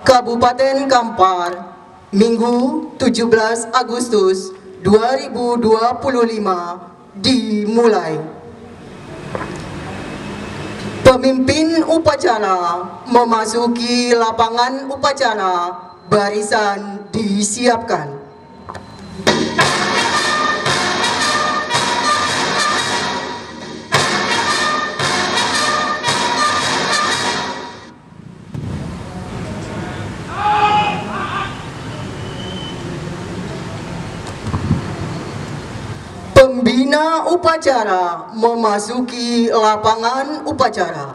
Kabupaten Kampar, Minggu 17 Agustus 2025 dimulai. Pemimpin upacara memasuki lapangan upacara, barisan disiapkan. Pembina upacara memasuki lapangan upacara.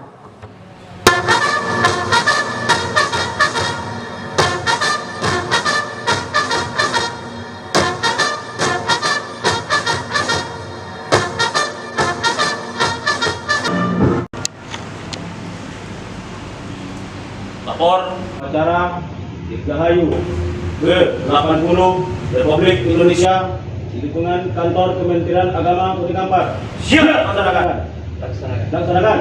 Lapor acara Dirgahayu ke-80 Republik Indonesia di lingkungan kantor Kementerian Agama Kota Kampar. Siap laksanakan. Laksanakan.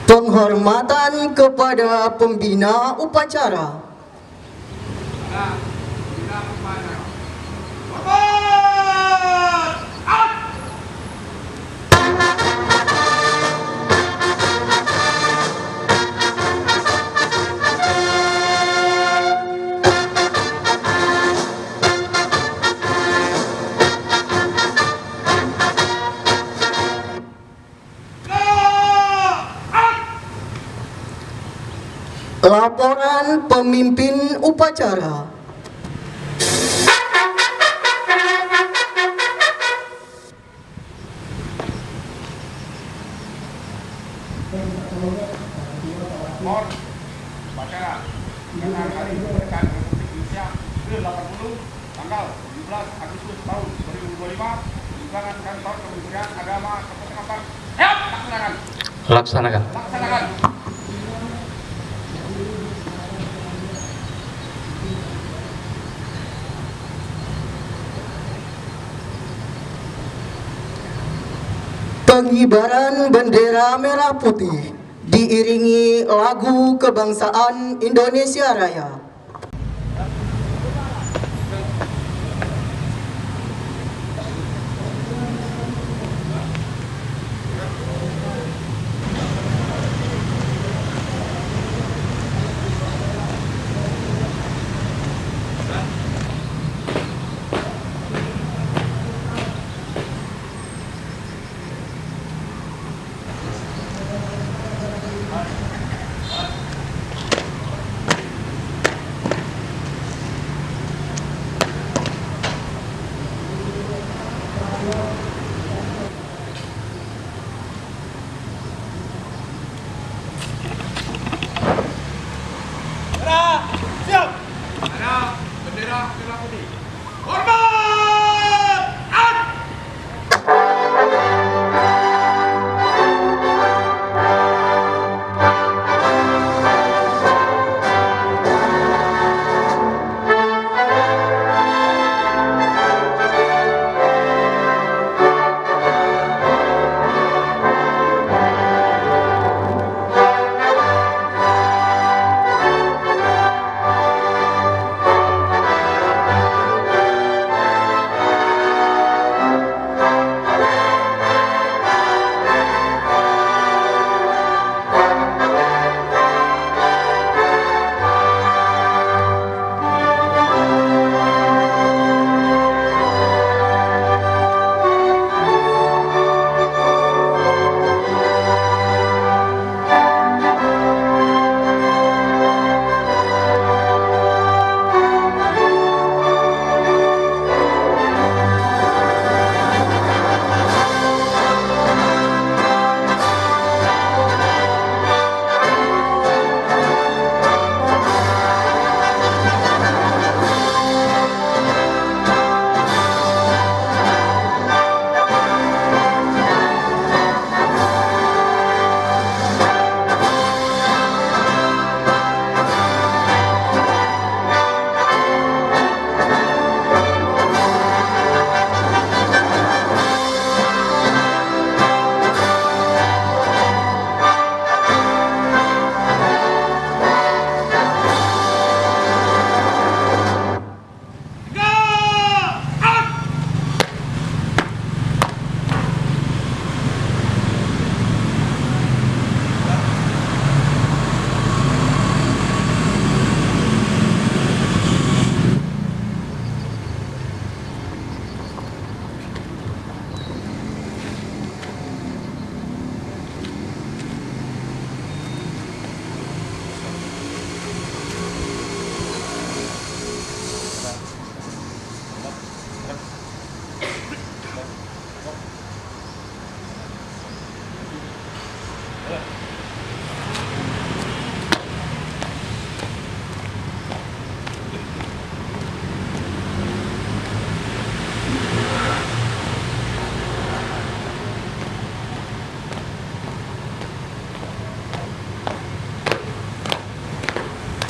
Penghormatan kepada pembina upacara. Laporan pemimpin upacara. Upacara dengan hari kemerdekaan Republik Indonesia ke-80 tanggal 17 Agustus tahun 2025 di lingkungan kantor Kementerian Agama Kabupaten Kampar. Siap laksanakan. Laksanakan. Laksanakan. Pengibaran bendera merah putih diiringi lagu kebangsaan Indonesia Raya.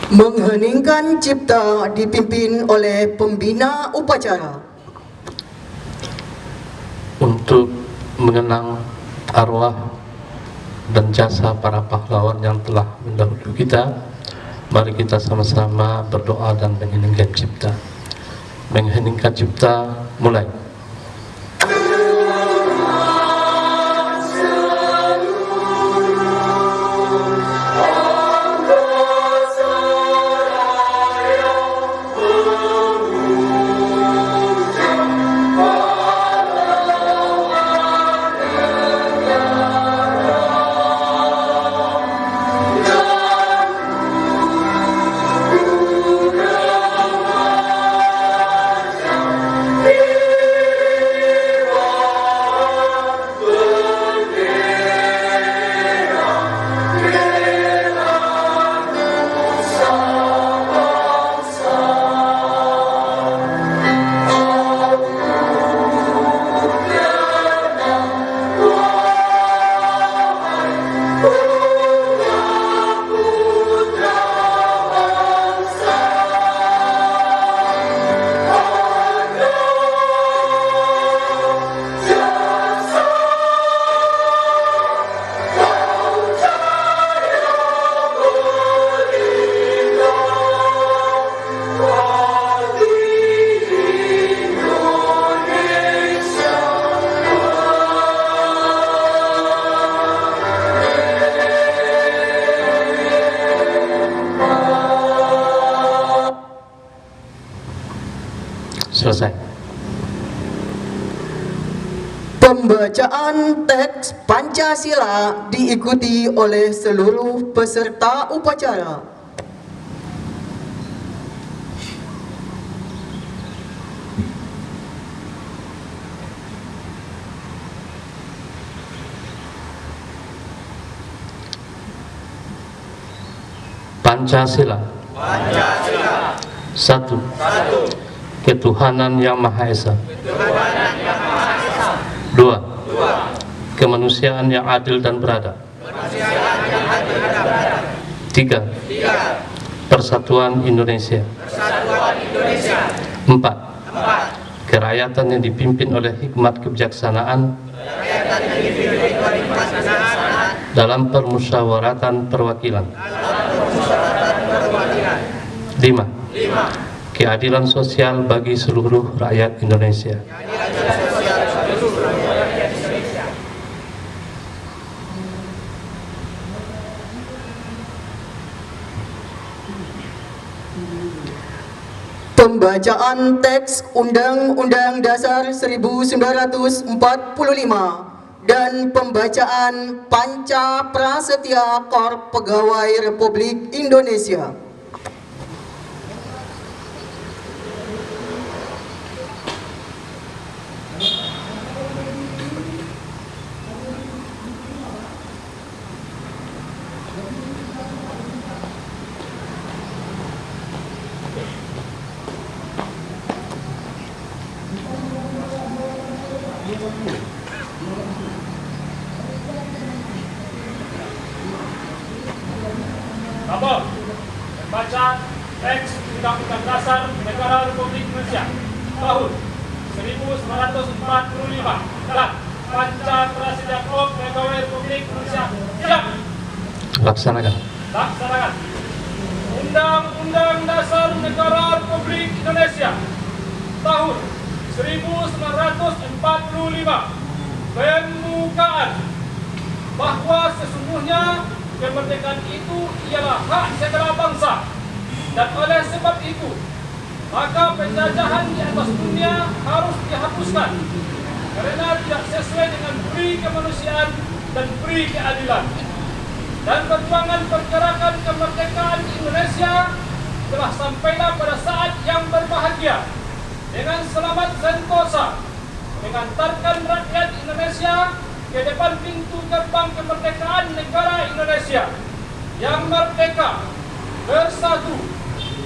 Mengheningkan cipta dipimpin oleh pembina upacara. Untuk mengenang arwah dan jasa para pahlawan yang telah mendahului kita, mari kita sama-sama berdoa dan mengheningkan cipta. Mengheningkan cipta, mulai. Selesai. Pembacaan teks Pancasila diikuti oleh seluruh peserta upacara. Pancasila. Satu. Ketuhanan Yang Maha Esa. Dua. Kemanusiaan yang adil dan beradab. Tiga. Persatuan Indonesia. Empat. Kerakyatan yang dipimpin oleh hikmat kebijaksanaan dalam permusyawaratan perwakilan. Lima. Keadilan sosial bagi seluruh rakyat Indonesia. Pembacaan teks Undang-Undang Dasar 1945 dan pembacaan Panca Prasetya Kor Pegawai Republik Indonesia. Nomor membaca teks Undang-Undang Dasar Negara Republik Indonesia tahun 1945 dan Panca Prasetya Kor Pegawai Republik Indonesia. Siap. Laksanakan. Laksanakan. Undang-Undang Dasar Negara Republik Indonesia tahun 1945 pembukaan bahwa sesungguhnya kemerdekaan itu ialah hak segala bangsa, dan oleh sebab itu maka penjajahan di atas dunia harus dihapuskan karena tidak sesuai dengan peri kemanusiaan dan peri keadilan. Dan perjuangan pergerakan kemerdekaan Indonesia telah sampailah pada saat yang berbahagia dengan selamat sentosa mengantarkan rakyat Indonesia ke depan pintu gerbang kemerdekaan negara Indonesia yang merdeka, bersatu,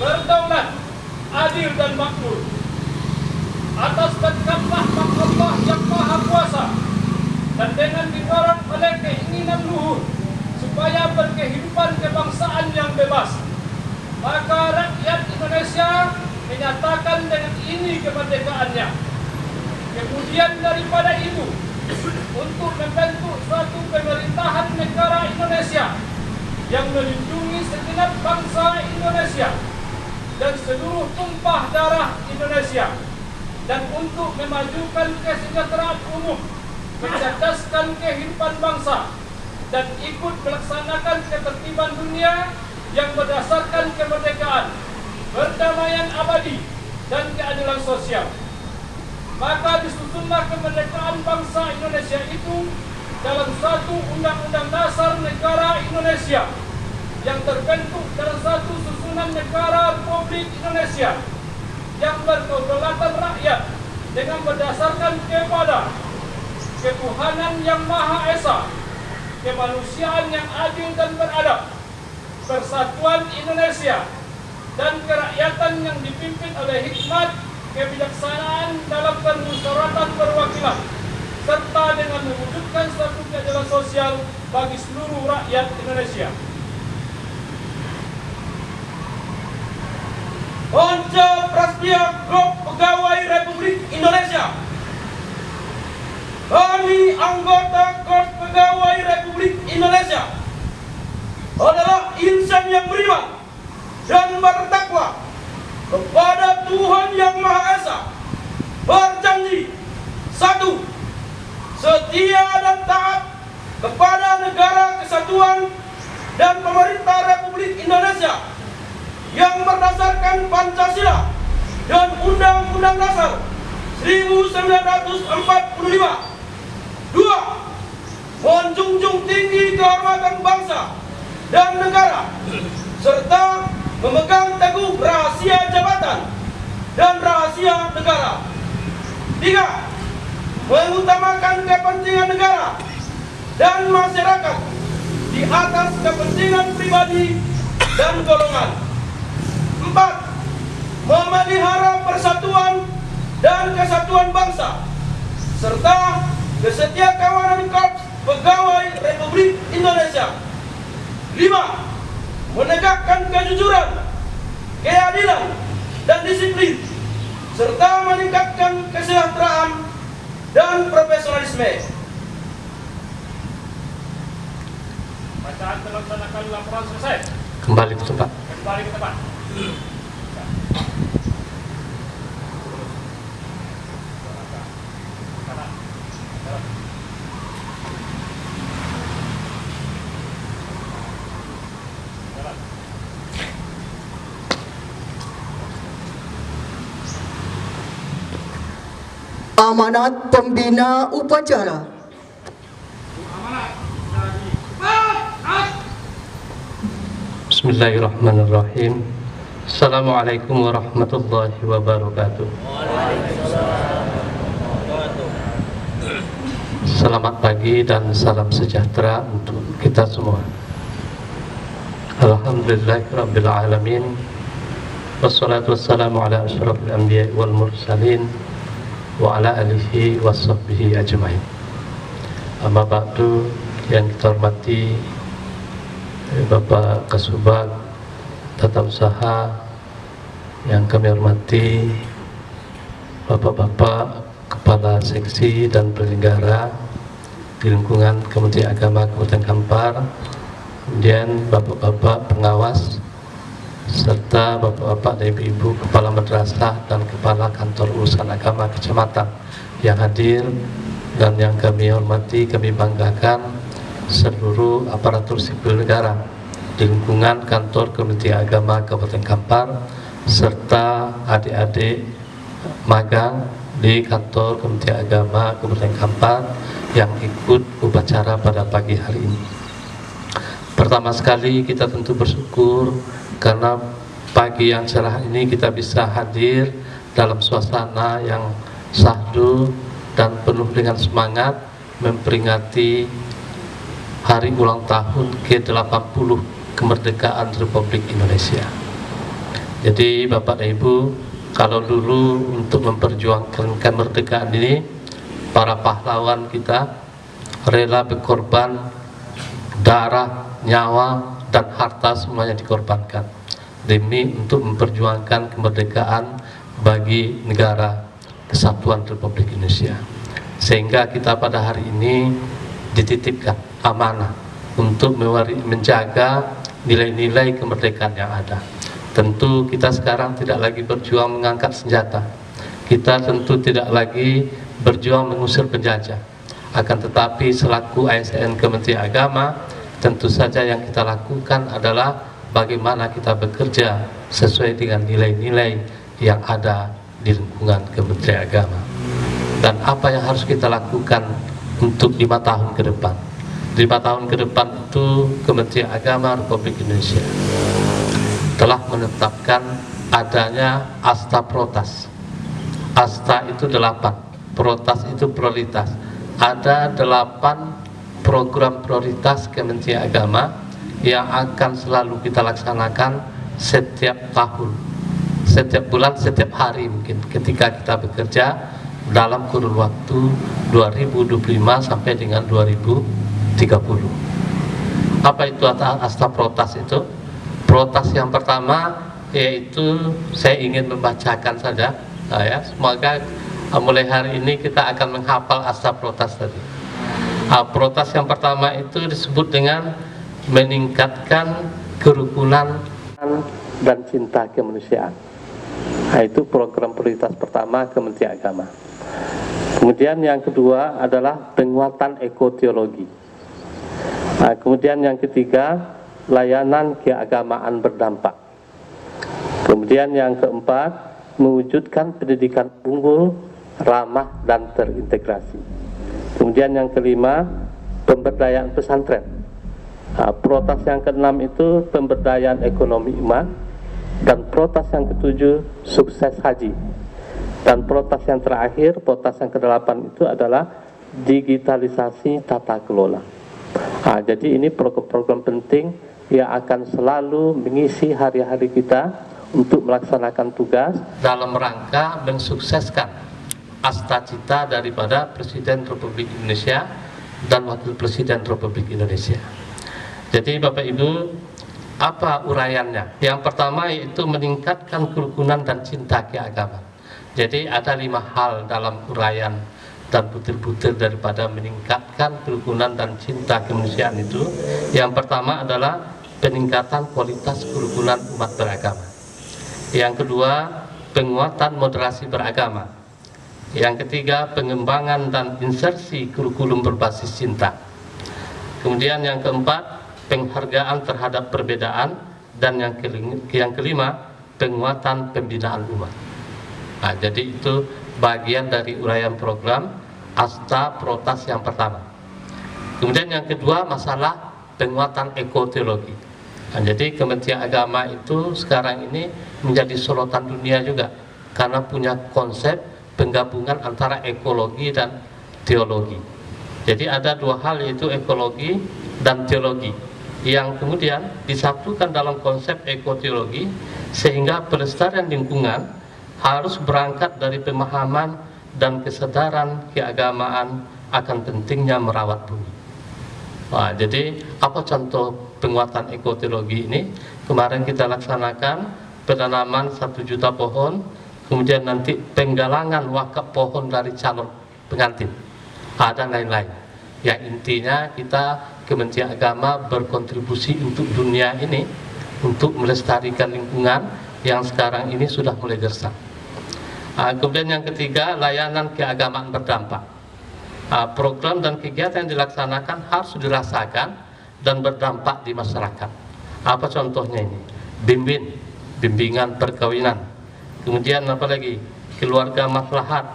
berdaulat, adil dan makmur. Atas berkat rahmat Allah yang Maha Kuasa dan dengan didorong oleh keinginan luhur supaya berkehidupan kebangsaan yang bebas, maka rakyat Indonesia menyatakan dengan ini kemerdekaannya. Kemudian daripada itu, untuk membentuk suatu pemerintahan negara Indonesia yang melindungi segenap bangsa Indonesia dan seluruh tumpah darah Indonesia, dan untuk memajukan kesejahteraan umum, mencerdaskan kehidupan bangsa, dan ikut melaksanakan ketertiban dunia yang berdasarkan kemerdekaan, perdamaian abadi, dan keadilan sosial. Maka disusunlah kemerdekaan bangsa Indonesia itu dalam suatu undang-undang dasar negara Indonesia yang terbentuk dalam satu susunan negara Republik Indonesia yang berkedaulatan rakyat dengan berdasarkan kepada ketuhanan yang Maha Esa, kemanusiaan yang adil dan beradab, persatuan Indonesia, dan kerakyatan yang dipimpin oleh hikmat kebijaksanaan dalam permusyawaratan perwakilan, serta dengan mewujudkan suatu keadilan sosial bagi seluruh rakyat Indonesia. Once Prasetya Grup Pegawai Republik Indonesia. Kami anggota Korps Pegawai Republik Indonesia adalah insan yang beriman dan bertakwa kepada Tuhan Yang Maha Esa, berjanji: 1. Setia dan taat kepada negara kesatuan dan pemerintah Republik Indonesia yang berdasarkan Pancasila dan Undang-Undang Dasar 1945. 2. Menjunjung tinggi kehormatan bangsa dan negara, serta memegang teguh rahasia jabatan dan rahasia negara. 3. Mengutamakan kepentingan negara dan masyarakat di atas kepentingan pribadi dan golongan. 4. Memelihara persatuan dan kesatuan bangsa serta kesetiakawanan Korps Pegawai Republik Indonesia. 5. Menegakkan kejujuran, keadilan, dan disiplin, serta meningkatkan kesejahteraan dan profesionalisme. Bacaan terlaksanakan, laporan selesai. Kembali ke tempat. Kembali ke tempat. Amanat pembina upacara. Bismillahirrahmanirrahim. Assalamualaikum warahmatullahi wabarakatuh. Selamat pagi dan salam sejahtera untuk kita semua. Alhamdulillahirabbil alamin. Wassalatu wassalamu ala asyrafil anbiya'i wal mursalin wa ala alihi wa sahbihi ajmain. Amma ba'du, yang kita hormati Bapak Kasubag Tata Usaha, yang kami hormati Bapak-bapak Kepala Seksi dan Penyelenggara di lingkungan Kementerian Agama Kabupaten Kampar, kemudian Bapak-bapak pengawas, serta Bapak-bapak dan Ibu-ibu Kepala Madrasah dan Kepala Kantor Urusan Agama Kecamatan yang hadir, dan yang kami hormati, kami banggakan seluruh aparatur sipil negara di lingkungan Kantor Kementerian Agama Kabupaten Kampar, serta adik-adik magang di Kantor Kementerian Agama Kabupaten Kampar yang ikut upacara pada pagi hari ini. Pertama sekali kita tentu bersyukur karena pagi yang cerah ini kita bisa hadir dalam suasana yang syahdu dan penuh dengan semangat memperingati hari ulang tahun ke-80 kemerdekaan Republik Indonesia. Jadi Bapak dan Ibu, kalau dulu untuk memperjuangkan kemerdekaan ini para pahlawan kita rela berkorban darah, nyawa, dan harta semuanya dikorbankan. demi untuk memperjuangkan kemerdekaan bagi negara Kesatuan Republik Indonesia. Sehingga kita pada hari ini dititipkan amanah untuk menjaga nilai-nilai kemerdekaan yang ada. Tentu kita sekarang tidak lagi berjuang mengangkat senjata. Kita tentu tidak lagi berjuang mengusir penjajah. Akan tetapi selaku ASN Kementerian Agama, tentu saja yang kita lakukan adalah bagaimana kita bekerja sesuai dengan nilai-nilai yang ada di lingkungan Kementerian Agama. Dan apa yang harus kita lakukan untuk 5 tahun ke depan. 5 tahun ke depan itu Kementerian Agama Republik Indonesia telah menetapkan adanya asta protas. Asta itu 8, protas itu prioritas. Ada 8 program prioritas Kementerian Agama yang akan selalu kita laksanakan setiap tahun, setiap bulan, setiap hari mungkin ketika kita bekerja dalam kurun waktu 2025 sampai dengan 2030. Apa itu asta protas itu? Protas yang pertama yaitu saya ingin membacakan saja, ya. Semoga mulai hari ini kita akan menghafal asta protas tadi. Protas yang pertama itu disebut dengan meningkatkan kerukunan dan cinta kemanusiaan. Itu program prioritas pertama Kementerian Agama. Kemudian yang kedua adalah penguatan ekoteologi. Kemudian yang ketiga, layanan keagamaan berdampak. Kemudian yang keempat, mewujudkan pendidikan unggul, ramah dan terintegrasi. Kemudian yang kelima, pemberdayaan pesantren. Prioritas yang keenam itu pemberdayaan ekonomi umat, dan prioritas yang ketujuh sukses haji. Dan prioritas yang terakhir, prioritas yang kedelapan itu adalah digitalisasi tata kelola. Jadi ini program-program penting yang akan selalu mengisi hari-hari kita untuk melaksanakan tugas dalam rangka mensukseskan asta cita daripada Presiden Republik Indonesia dan Wakil Presiden Republik Indonesia. Jadi Bapak Ibu, apa uraiannya? Yang pertama yaitu meningkatkan kerukunan dan cinta keagamaan. Jadi ada 5 hal dalam uraian dan butir-butir daripada meningkatkan kerukunan dan cinta kemanusiaan itu. Yang pertama adalah peningkatan kualitas kerukunan umat beragama. Yang kedua, penguatan moderasi beragama. Yang ketiga, pengembangan dan insersi kurikulum berbasis cinta. Kemudian yang keempat, penghargaan terhadap perbedaan. Dan yang kelima, penguatan pembinaan umat. Jadi itu bagian dari uraian program asta protas yang pertama. Kemudian yang kedua, masalah penguatan ekoteologi. Jadi Kementerian Agama itu sekarang ini menjadi sorotan dunia juga karena punya konsep penggabungan antara ekologi dan teologi. Jadi ada 2 hal yaitu ekologi dan teologi yang kemudian disatukan dalam konsep ekoteologi sehingga pelestarian lingkungan harus berangkat dari pemahaman dan kesadaran keagamaan akan pentingnya merawat bumi. Jadi apa contoh penguatan ekoteologi ini? Kemarin kita laksanakan penanaman 1 juta pohon, kemudian nanti penggalangan wakaf pohon dari calon pengantin, dan lain-lain. Ya intinya kita Kementerian Agama berkontribusi untuk dunia ini, untuk melestarikan lingkungan yang sekarang ini sudah mulai gersang. Kemudian yang ketiga, layanan keagamaan berdampak. Program dan kegiatan yang dilaksanakan harus dirasakan dan berdampak di masyarakat. Apa contohnya ini? Bimbingan perkawinan. Kemudian apa lagi? Keluarga maslahat.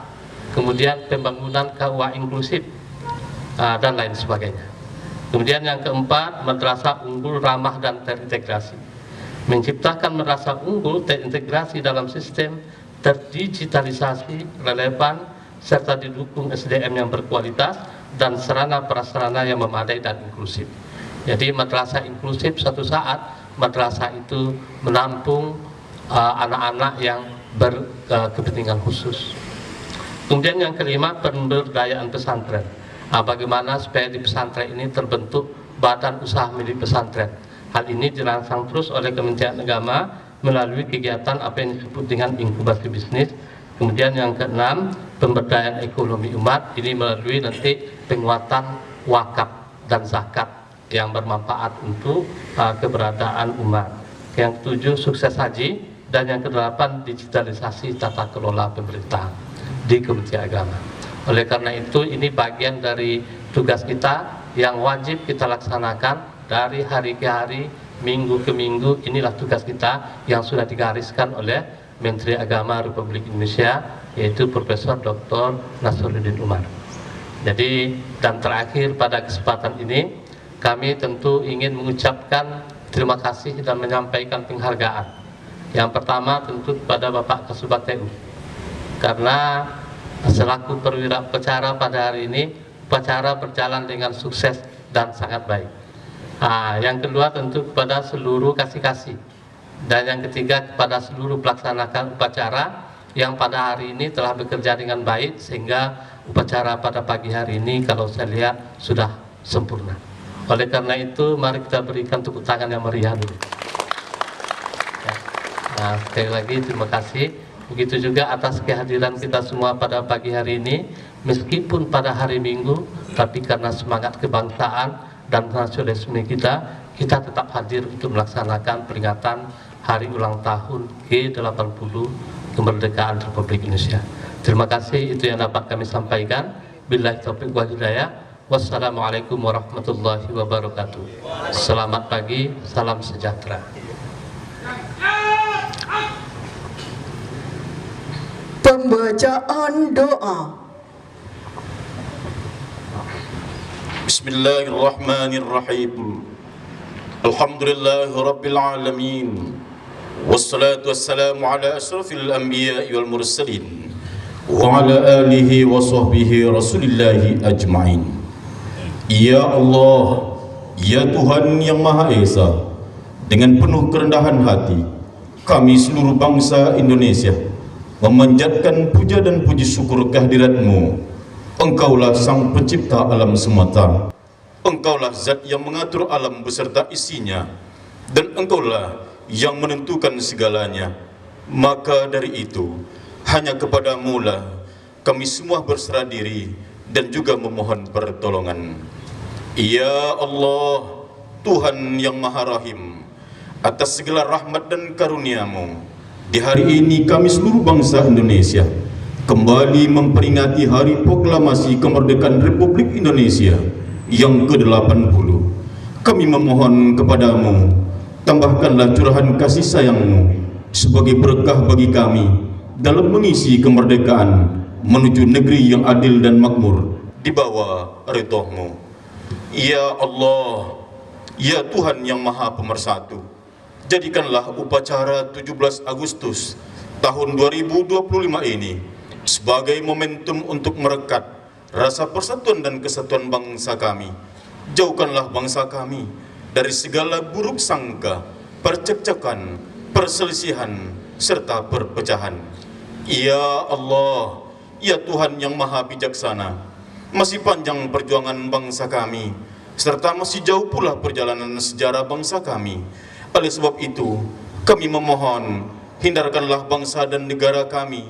Kemudian pembangunan KUA inklusif, dan lain sebagainya. Kemudian yang keempat, madrasah unggul, ramah dan terintegrasi. Menciptakan madrasah unggul terintegrasi dalam sistem terdigitalisasi, relevan, serta didukung SDM yang berkualitas dan sarana prasarana yang memadai dan inklusif. Jadi madrasah inklusif suatu saat madrasah itu menampung anak-anak yang berkepentingan khusus. Kemudian yang kelima, pemberdayaan pesantren. Bagaimana supaya di pesantren ini terbentuk badan usaha milik pesantren. Hal ini dirancang terus oleh Kementerian Agama melalui kegiatan apa yang disebut dengan inkubasi bisnis. Kemudian yang keenam, pemberdayaan ekonomi umat, ini melalui nanti penguatan wakaf dan zakat yang bermanfaat untuk keberadaan umat. Yang ketujuh, sukses haji, dan yang kedelapan, digitalisasi tata kelola pemerintah di Kementerian Agama. Oleh karena itu, ini bagian dari tugas kita yang wajib kita laksanakan dari hari ke hari, minggu ke minggu. Inilah tugas kita yang sudah digariskan oleh Menteri Agama Republik Indonesia, yaitu Profesor Dr. Nasaruddin Umar. Jadi, dan terakhir pada kesempatan ini, kami tentu ingin mengucapkan terima kasih dan menyampaikan penghargaan. Yang pertama tentu kepada Bapak Kasubag TU, karena selaku perwira upacara pada hari ini, upacara berjalan dengan sukses dan sangat baik. Yang kedua tentu kepada seluruh kasih-kasih, dan yang ketiga kepada seluruh pelaksanakan upacara yang pada hari ini telah bekerja dengan baik, sehingga upacara pada pagi hari ini kalau saya lihat sudah sempurna. Oleh karena itu, mari kita berikan tepuk tangan yang meriah dulu. Sekali lagi terima kasih. Begitu juga atas kehadiran kita semua pada pagi hari ini, meskipun pada hari Minggu, tapi karena semangat kebangsaan dan nasionalisme kita tetap hadir untuk melaksanakan peringatan hari ulang tahun ke-80 kemerdekaan Republik Indonesia. Terima kasih, itu yang dapat kami sampaikan. Billahi taufiq wal hidayah. Wassalamualaikum warahmatullahi wabarakatuh. Selamat pagi, salam sejahtera. Pembacaan doa. Bismillahirrahmanirrahim. Alhamdulillahirabbil alamin. Wassalatu wassalamu ala asyrafil anbiya'i wal mursalin wa ala alihi wa sahbihi rasulillahi ajma'in. Ya Allah, ya Tuhan yang Maha Esa, dengan penuh kerendahan hati kami seluruh bangsa Indonesia memanjatkan puja dan puji syukur kehadirat-Mu. Engkaulah Sang Pencipta alam semesta. Engkaulah Zat yang mengatur alam beserta isinya, dan Engkaulah yang menentukan segalanya. Maka dari itu, hanya kepadamu lah kami semua berserah diri dan juga memohon pertolongan. Ya Allah, Tuhan yang Maha Rahim, atas segala rahmat dan karunia-Mu, di hari ini kami seluruh bangsa Indonesia kembali memperingati Hari Proklamasi Kemerdekaan Republik Indonesia yang ke-80. Kami memohon kepadamu, tambahkanlah curahan kasih sayang-Mu sebagai berkah bagi kami dalam mengisi kemerdekaan menuju negeri yang adil dan makmur di bawah ridho-Mu. Ya Allah, ya Tuhan yang Maha Pemersatu, jadikanlah upacara 17 Agustus tahun 2025 ini sebagai momentum untuk merekat rasa persatuan dan kesatuan bangsa kami. Jauhkanlah bangsa kami dari segala buruk sangka, percekcokan, perselisihan, serta perpecahan. Ya Allah, ya Tuhan yang Maha Bijaksana, masih panjang perjuangan bangsa kami, serta masih jauh pula perjalanan sejarah bangsa kami. Oleh sebab itu, kami memohon, hindarkanlah bangsa dan negara kami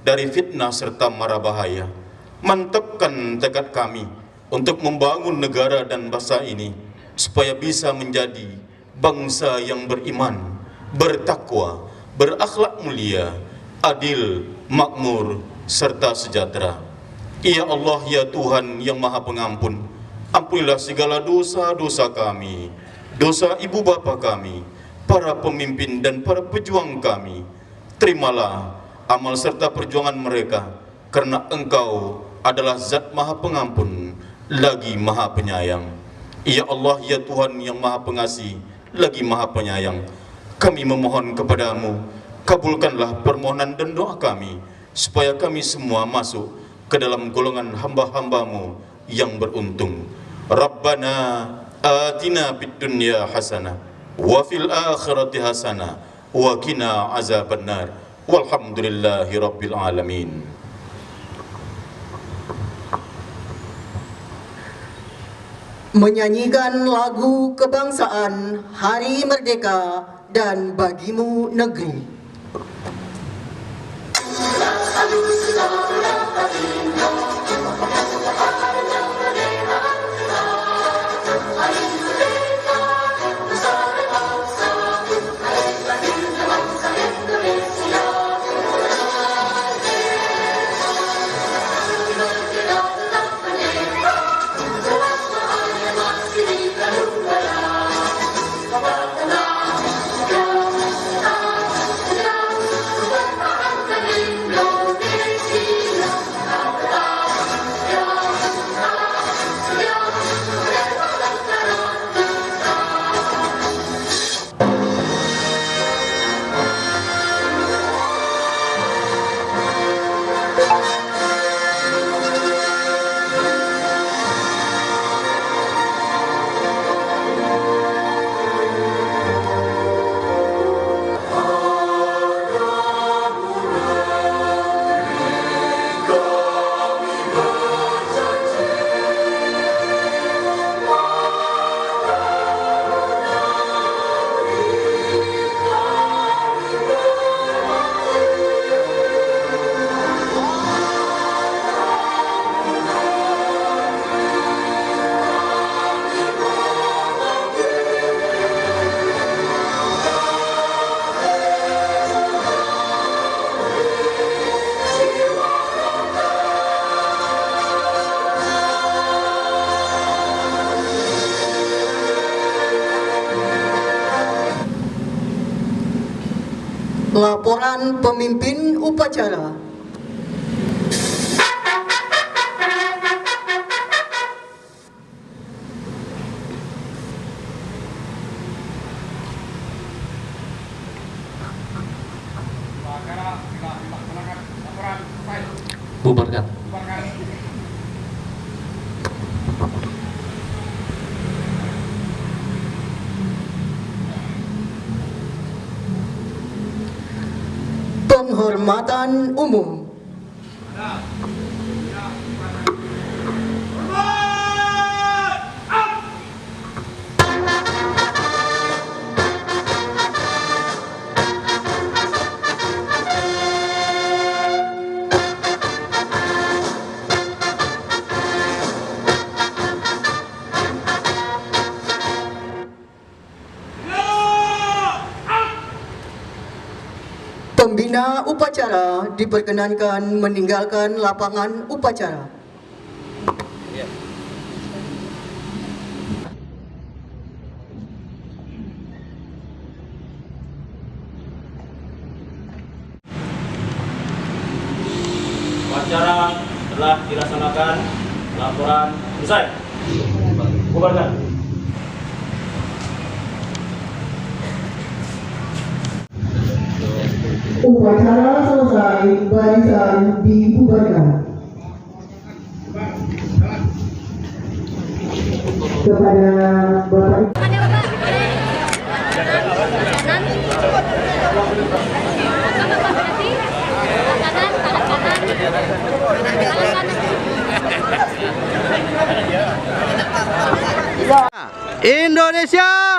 dari fitnah serta mara bahaya. Mantapkan tekad kami untuk membangun negara dan bangsa ini, supaya bisa menjadi bangsa yang beriman, bertakwa, berakhlak mulia, adil, makmur, serta sejahtera. Ya Allah, ya Tuhan yang Maha Pengampun, ampunilah segala dosa-dosa kami, dosa ibu bapa kami, para pemimpin dan para pejuang kami. Terimalah amal serta perjuangan mereka, karena Engkau adalah Zat Maha Pengampun lagi Maha Penyayang. Ya Allah, ya Tuhan yang Maha Pengasih lagi Maha Penyayang, kami memohon kepadamu, kabulkanlah permohonan dan doa kami, supaya kami semua masuk ke dalam golongan hamba-hambamu yang beruntung. Rabbana atina fid dunya hasanah wa fil akhirati hasanah wa qina azabannar. Walhamdulillahi rabbil alamin. Menyanyikan lagu kebangsaan Hari Merdeka dan bagimu negeri. Laporan pemimpin upacara. Upacara telah dilaksanakan. Laporan selesai. Bubarkan. Bubarkan. Penghormatan umum. Pembina upacara diperkenankan meninggalkan lapangan upacara. Upacara telah dilaksanakan. Laporan selesai. Bubarkan. Upacara selesai, barisan dibubarkan. Kepada Bapak Indonesia